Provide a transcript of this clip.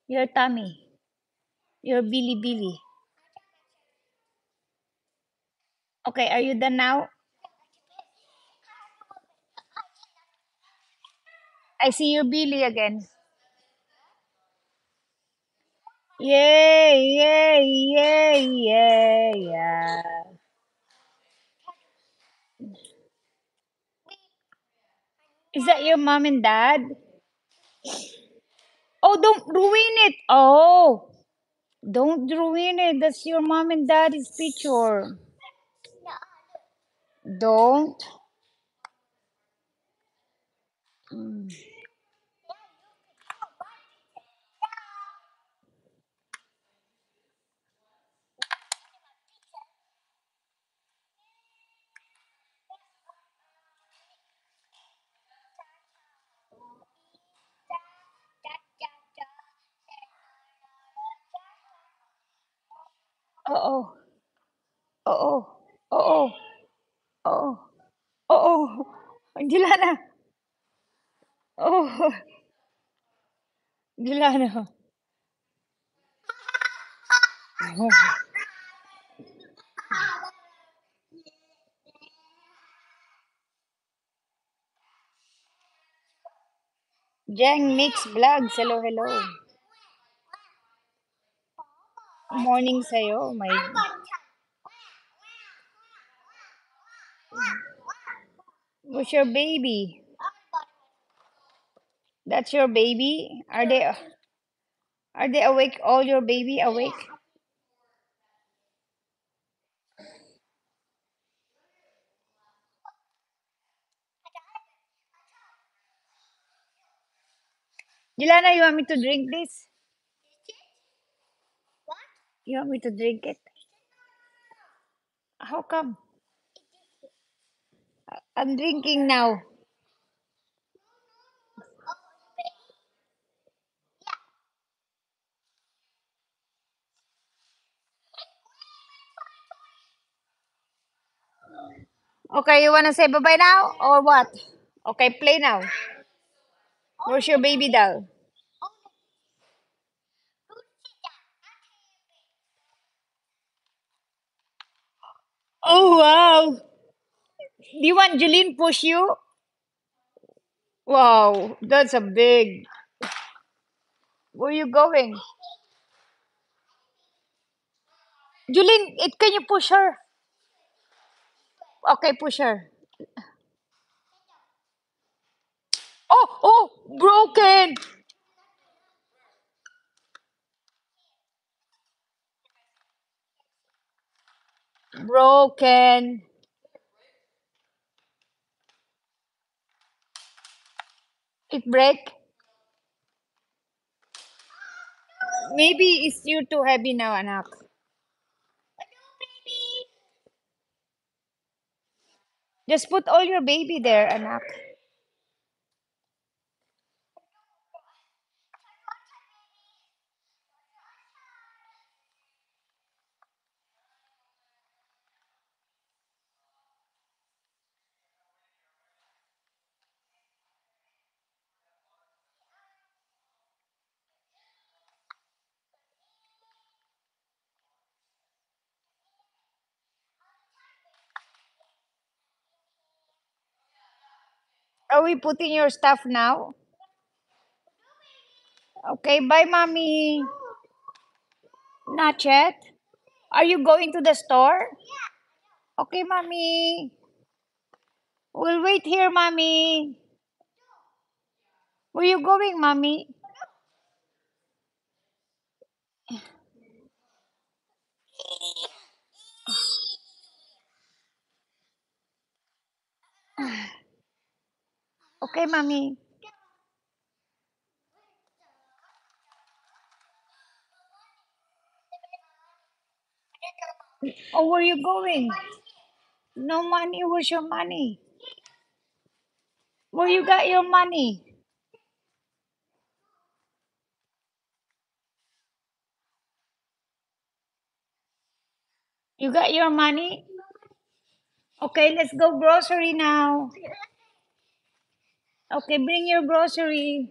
Your tummy. Your Billy Billy. Okay, are you done now? I see your Billy again. Yay, yay, yay, yay, yeah. Is that your mom and dad? Oh, don't ruin it. Oh, don't ruin it. That's your mom and dad's picture. Don't. Mm. Uh-oh. Uh-oh. Uh-oh. Uh-oh. Uh-oh. Gilana. Oh, Gilana. Oh. Jang Mix Vlogs. Hello, hello. Morning sa'yo. My... Who's your baby? That's your baby? Are they awake? All your baby awake? Gilana, you want me to drink this? You want me to drink it? How come? I'm drinking now. Okay, you wanna say bye-bye now or what? Okay, play now. Where's your baby doll? Oh wow! Do you want Julene push you? Wow, that's a big. Where you going? Julene, can you push her? Okay, push her. Oh, oh, broken, broken. It break. Maybe it's you too heavy now, anak. Just put all your baby there, anak. Are we putting your stuff now? Okay, bye, mommy. Not yet. Are you going to the store? Okay, mommy. We'll wait here, mommy. Where you going, mommy? Okay, mommy. Oh, where you going? No money. Where's your money? Where you got your money? You got your money? Okay, let's go grocery now. Okay, bring your grocery.